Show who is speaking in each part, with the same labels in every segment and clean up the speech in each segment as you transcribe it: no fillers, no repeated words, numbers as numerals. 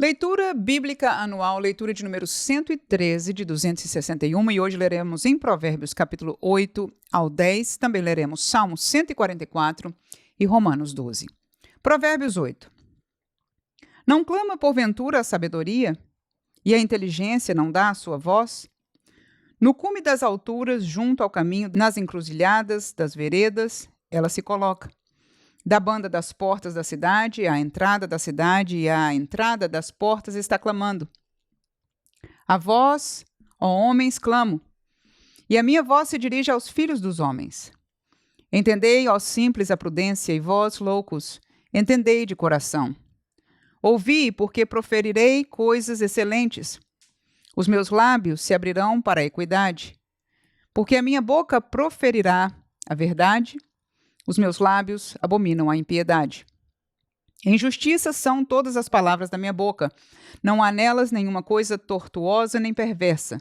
Speaker 1: Leitura Bíblica Anual, leitura de número 113 de 261, e hoje leremos em Provérbios capítulo 8 ao 10, também leremos Salmo 144 e Romanos 12. Provérbios 8. Não clama porventura a sabedoria, e a inteligência não dá a sua voz? No cume das alturas, junto ao caminho, nas encruzilhadas das veredas, ela se coloca. Da banda das portas da cidade, à entrada da cidade e à entrada das portas está clamando. A vós, ó homens, clamo, e a minha voz se dirige aos filhos dos homens. Entendei, ó simples, a prudência, e vós, loucos, entendei de coração. Ouvi, porque proferirei coisas excelentes. Os meus lábios se abrirão para a equidade, porque a minha boca proferirá a verdade. Os meus lábios abominam a impiedade. Em justiça são todas as palavras da minha boca. Não há nelas nenhuma coisa tortuosa nem perversa.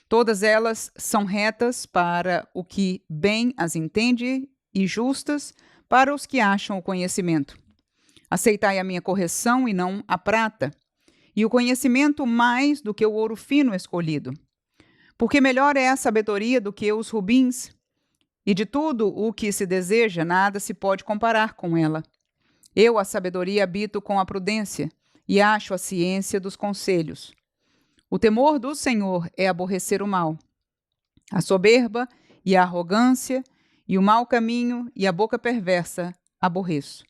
Speaker 1: Todas elas são retas para o que bem as entende e justas para os que acham o conhecimento. Aceitai a minha correção e não a prata, e o conhecimento mais do que o ouro fino escolhido. Porque melhor é a sabedoria do que os rubins, e de tudo o que se deseja, nada se pode comparar com ela. Eu, a sabedoria, habito com a prudência, e acho a ciência dos conselhos. O temor do Senhor é aborrecer o mal. A soberba e a arrogância, e o mau caminho e a boca perversa aborreço.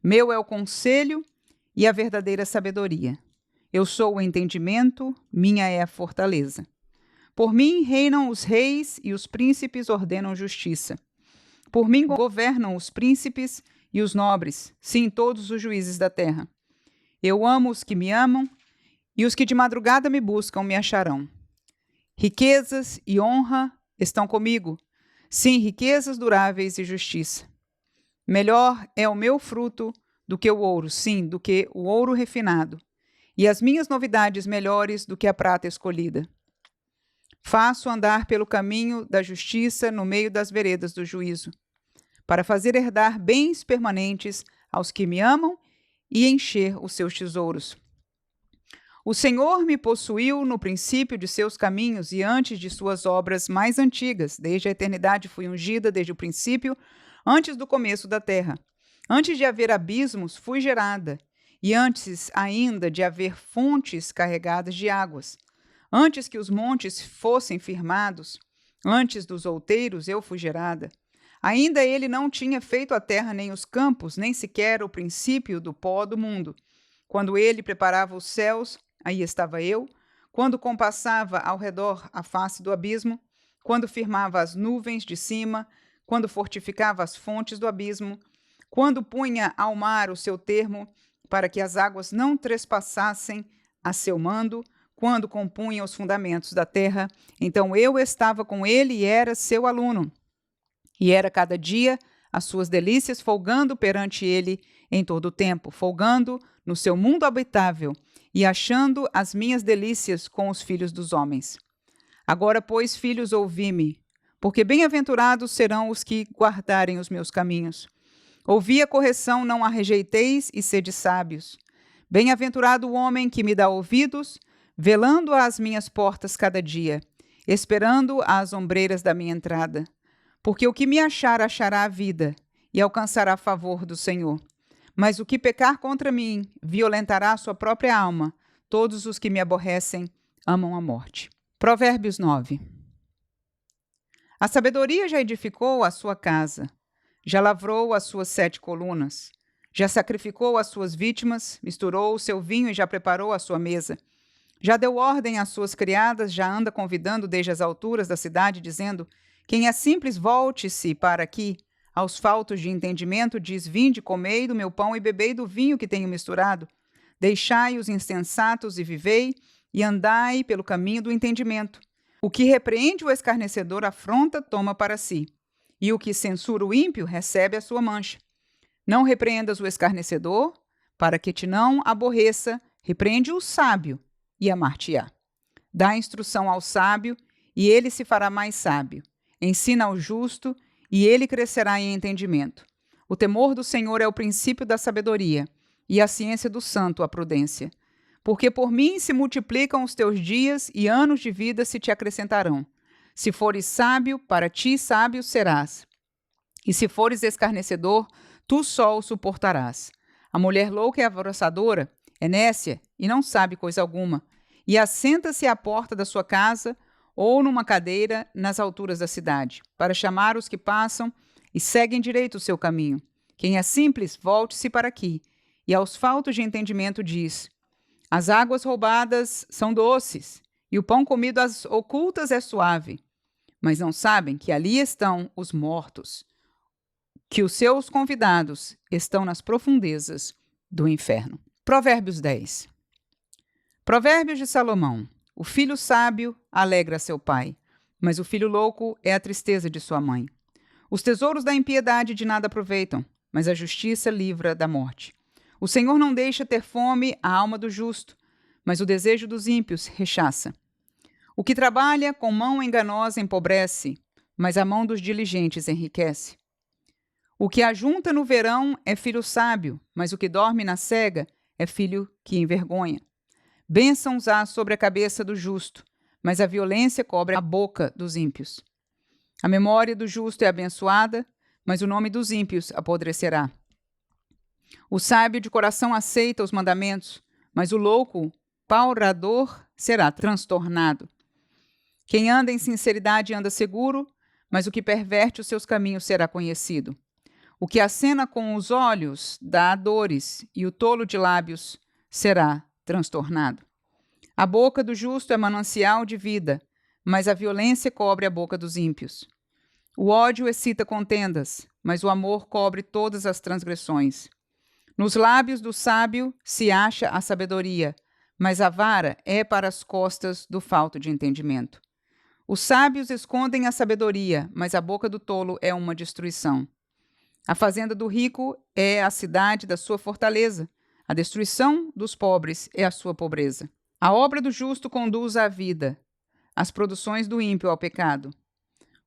Speaker 1: Meu é o conselho e a verdadeira sabedoria. Eu sou o entendimento, minha é a fortaleza. Por mim reinam os reis e os príncipes ordenam justiça. Por mim governam os príncipes e os nobres, sim, todos os juízes da terra. Eu amo os que me amam, e os que de madrugada me buscam me acharão. Riquezas e honra estão comigo, sim, riquezas duráveis e justiça. Melhor é o meu fruto do que o ouro, sim, do que o ouro refinado, e as minhas novidades melhores do que a prata escolhida. Faço andar pelo caminho da justiça no meio das veredas do juízo, para fazer herdar bens permanentes aos que me amam e encher os seus tesouros. O Senhor me possuiu no princípio de seus caminhos e antes de suas obras mais antigas. Desde a eternidade fui ungida, desde o princípio, antes do começo da terra. Antes de haver abismos, fui gerada, e antes ainda de haver fontes carregadas de águas. Antes que os montes fossem firmados, antes dos outeiros eu fui gerada. Ainda ele não tinha feito a terra nem os campos, nem sequer o princípio do pó do mundo. Quando ele preparava os céus, aí estava eu. Quando compassava ao redor a face do abismo, quando firmava as nuvens de cima, quando fortificava as fontes do abismo, quando punha ao mar o seu termo, para que as águas não trespassassem a seu mando, quando compunha os fundamentos da terra, então eu estava com ele e era seu aluno. E era cada dia as suas delícias folgando perante ele em todo o tempo, folgando no seu mundo habitável e achando as minhas delícias com os filhos dos homens. Agora, pois, filhos, ouvi-me, porque bem-aventurados serão os que guardarem os meus caminhos. Ouvi a correção, não a rejeiteis, e sede sábios. Bem-aventurado o homem que me dá ouvidos, velando às minhas portas cada dia, esperando às ombreiras da minha entrada. Porque o que me achar, achará a vida, e alcançará favor do Senhor. Mas o que pecar contra mim, violentará sua própria alma. Todos os que me aborrecem amam a morte. Provérbios 9. A sabedoria já edificou a sua casa, já lavrou as suas 7 colunas, já sacrificou as suas vítimas, misturou o seu vinho e já preparou a sua mesa. Já deu ordem às suas criadas, já anda convidando desde as alturas da cidade, dizendo: quem é simples, volte-se para aqui. Aos faltos de entendimento, diz: vinde, comei do meu pão e bebei do vinho que tenho misturado. Deixai os insensatos e vivei, e andai pelo caminho do entendimento. O que repreende o escarnecedor afronta, toma para si, e o que censura o ímpio recebe a sua mancha. Não repreendas o escarnecedor, para que te não aborreça, repreende o sábio, e amar-te-á. Dá instrução ao sábio, e ele se fará mais sábio. Ensina ao justo, e ele crescerá em entendimento. O temor do Senhor é o princípio da sabedoria, e a ciência do santo a prudência. Porque por mim se multiplicam os teus dias e anos de vida se te acrescentarão. Se fores sábio, para ti sábio serás. E se fores escarnecedor, tu só o suportarás. A mulher louca é alvoroçadora, é nécia e não sabe coisa alguma, e assenta-se à porta da sua casa ou numa cadeira nas alturas da cidade, para chamar os que passam e seguem direito o seu caminho. Quem é simples, volte-se para aqui. E aos faltos de entendimento diz: as águas roubadas são doces, e o pão comido às ocultas é suave. Mas não sabem que ali estão os mortos, que os seus convidados estão nas profundezas do inferno. Provérbios 10. Provérbios de Salomão. O filho sábio alegra seu pai, mas o filho louco é a tristeza de sua mãe. Os tesouros da impiedade de nada aproveitam, mas a justiça livra da morte. O Senhor não deixa ter fome a alma do justo, mas o desejo dos ímpios rechaça. O que trabalha com mão enganosa empobrece, mas a mão dos diligentes enriquece. O que ajunta no verão é filho sábio, mas o que dorme na cega é filho que envergonha. Bênçãos há sobre a cabeça do justo, mas a violência cobre a boca dos ímpios. A memória do justo é abençoada, mas o nome dos ímpios apodrecerá. O sábio de coração aceita os mandamentos, mas o louco, paurador, será transtornado. Quem anda em sinceridade anda seguro, mas o que perverte os seus caminhos será conhecido. O que acena com os olhos dá dores, e o tolo de lábios será transtornado. A boca do justo é manancial de vida, mas a violência cobre a boca dos ímpios. O ódio excita contendas, mas o amor cobre todas as transgressões. Nos lábios do sábio se acha a sabedoria, mas a vara é para as costas do falto de entendimento. Os sábios escondem a sabedoria, mas a boca do tolo é uma destruição. A fazenda do rico é a cidade da sua fortaleza. A destruição dos pobres é a sua pobreza. A obra do justo conduz à vida, as produções do ímpio ao pecado.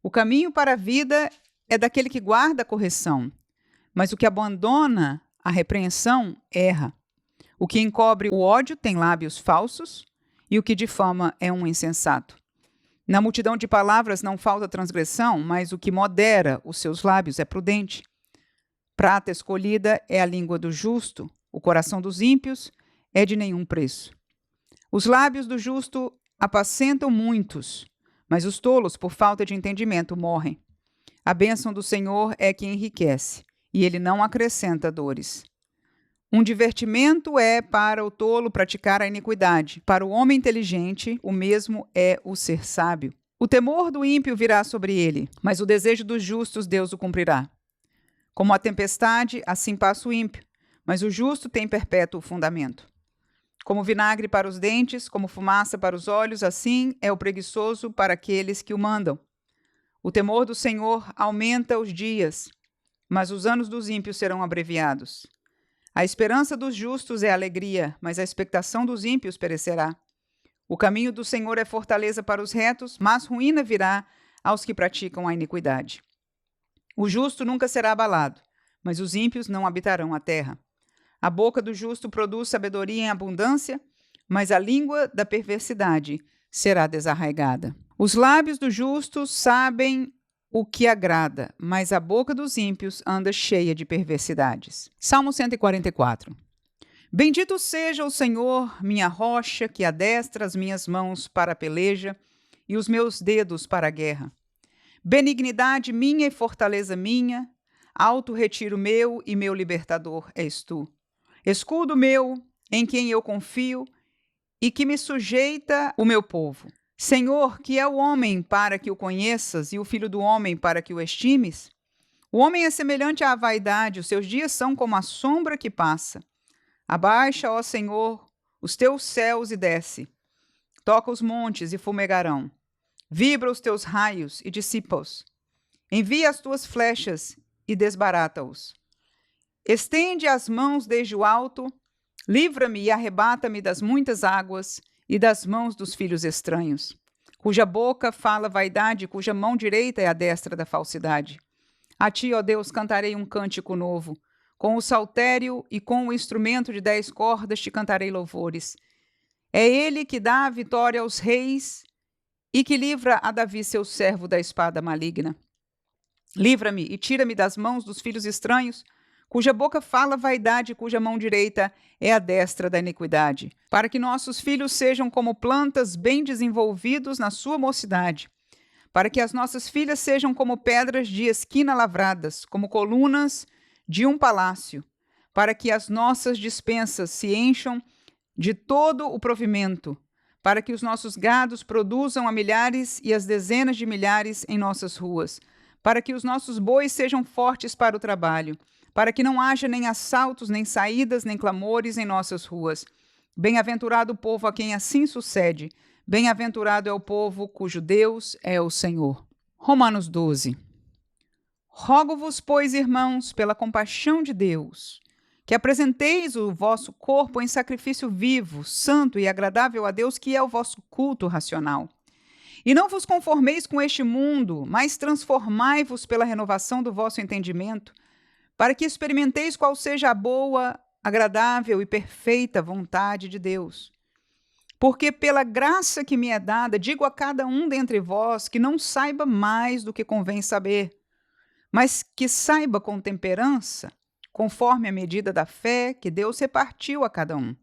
Speaker 1: O caminho para a vida é daquele que guarda a correção, mas o que abandona a repreensão erra. O que encobre o ódio tem lábios falsos, e o que difama é um insensato. Na multidão de palavras não falta transgressão, mas o que modera os seus lábios é prudente. Prata escolhida é a língua do justo, o coração dos ímpios é de nenhum preço. Os lábios do justo apacentam muitos, mas os tolos, por falta de entendimento, morrem. A bênção do Senhor é que enriquece, e ele não acrescenta dores. Um divertimento é para o tolo praticar a iniquidade. Para o homem inteligente, o mesmo é o ser sábio. O temor do ímpio virá sobre ele, mas o desejo dos justos Deus o cumprirá. Como a tempestade, assim passa o ímpio, mas o justo tem perpétuo fundamento. Como vinagre para os dentes, como fumaça para os olhos, assim é o preguiçoso para aqueles que o mandam. O temor do Senhor aumenta os dias, mas os anos dos ímpios serão abreviados. A esperança dos justos é alegria, mas a expectação dos ímpios perecerá. O caminho do Senhor é fortaleza para os retos, mas ruína virá aos que praticam a iniquidade. O justo nunca será abalado, mas os ímpios não habitarão a terra. A boca do justo produz sabedoria em abundância, mas a língua da perversidade será desarraigada. Os lábios do justo sabem o que agrada, mas a boca dos ímpios anda cheia de perversidades. Salmo 144. Bendito seja o Senhor, minha rocha, que adestra as minhas mãos para a peleja e os meus dedos para a guerra. Benignidade minha e fortaleza minha, alto retiro meu e meu libertador és tu. Escudo meu, em quem eu confio e que me sujeita o meu povo. Senhor, que é o homem para que o conheças e o filho do homem para que o estimes? O homem é semelhante à vaidade, os seus dias são como a sombra que passa. Abaixa, ó Senhor, os teus céus e desce. Toca os montes e fumegarão. Vibra os teus raios e dissipa-os. Envia as tuas flechas e desbarata-os. Estende as mãos desde o alto, livra-me e arrebata-me das muitas águas e das mãos dos filhos estranhos, cuja boca fala vaidade, cuja mão direita é a destra da falsidade. A ti, ó Deus, cantarei um cântico novo. Com o saltério e com o instrumento de 10 cordas te cantarei louvores. É ele que dá a vitória aos reis e que livra a Davi, seu servo, da espada maligna. Livra-me e tira-me das mãos dos filhos estranhos, cuja boca fala vaidade e cuja mão direita é a destra da iniquidade, para que nossos filhos sejam como plantas bem desenvolvidos na sua mocidade, para que as nossas filhas sejam como pedras de esquina lavradas, como colunas de um palácio, para que as nossas despensas se encham de todo o provimento, para que os nossos gados produzam a milhares e as dezenas de milhares em nossas ruas, para que os nossos bois sejam fortes para o trabalho, para que não haja nem assaltos, nem saídas, nem clamores em nossas ruas. Bem-aventurado o povo a quem assim sucede, bem-aventurado é o povo cujo Deus é o Senhor. Romanos 12. Rogo-vos, pois, irmãos, pela compaixão de Deus, que apresenteis o vosso corpo em sacrifício vivo, santo e agradável a Deus, que é o vosso culto racional. E não vos conformeis com este mundo, mas transformai-vos pela renovação do vosso entendimento, para que experimenteis qual seja a boa, agradável e perfeita vontade de Deus. Porque pela graça que me é dada, digo a cada um dentre vós que não saiba mais do que convém saber, mas que saiba com temperança, conforme a medida da fé que Deus repartiu a cada um.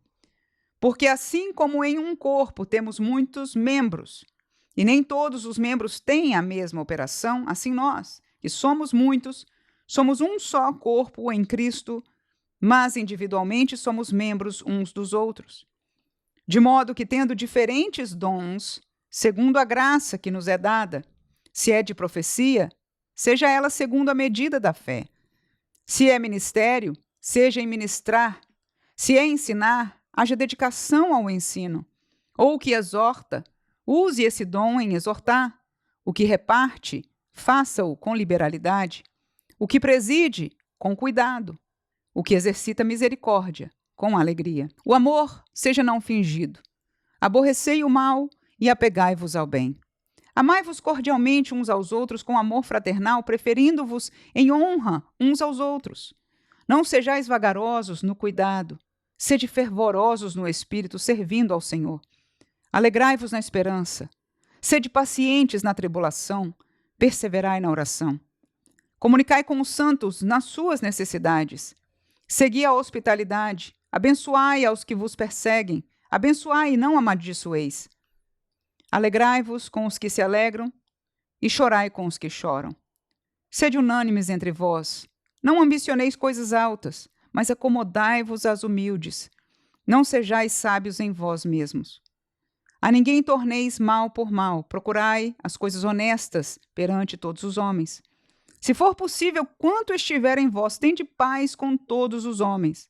Speaker 1: Porque assim como em um corpo temos muitos membros, e nem todos os membros têm a mesma operação, assim nós, que somos muitos, somos um só corpo em Cristo, mas individualmente somos membros uns dos outros. De modo que, tendo diferentes dons, segundo a graça que nos é dada, se é de profecia, seja ela segundo a medida da fé. Se é ministério, seja em ministrar. Se é ensinar, haja dedicação ao ensino. Ou o que exorta, use esse dom em exortar. O que reparte, faça-o com liberalidade. O que preside, com cuidado. O que exercita misericórdia, com alegria. O amor seja não fingido. Aborrecei o mal e apegai-vos ao bem. Amai-vos cordialmente uns aos outros com amor fraternal, preferindo-vos em honra uns aos outros. Não sejais vagarosos no cuidado. Sede fervorosos no espírito, servindo ao Senhor. Alegrai-vos na esperança. Sede pacientes na tribulação. Perseverai na oração. Comunicai com os santos nas suas necessidades. Segui a hospitalidade. Abençoai aos que vos perseguem. Abençoai e não amaldiçoeis. Alegrai-vos com os que se alegram e chorai com os que choram. Sede unânimes entre vós. Não ambicioneis coisas altas, mas acomodai-vos às humildes. Não sejais sábios em vós mesmos. A ninguém torneis mal por mal. Procurai as coisas honestas perante todos os homens. Se for possível, quanto estiver em vós, tende paz com todos os homens.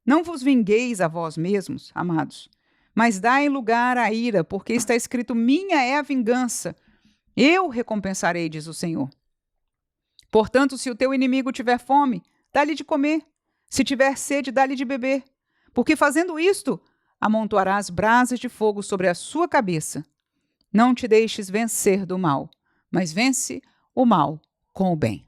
Speaker 1: Não vos vingueis a vós mesmos, amados, mas dai lugar à ira, porque está escrito: minha é a vingança, eu recompensarei, diz o Senhor. Portanto, se o teu inimigo tiver fome, dá-lhe de comer. Se tiver sede, dá-lhe de beber. Porque fazendo isto, amontoarás brasas de fogo sobre a sua cabeça. Não te deixes vencer do mal, mas vence o mal com o bem.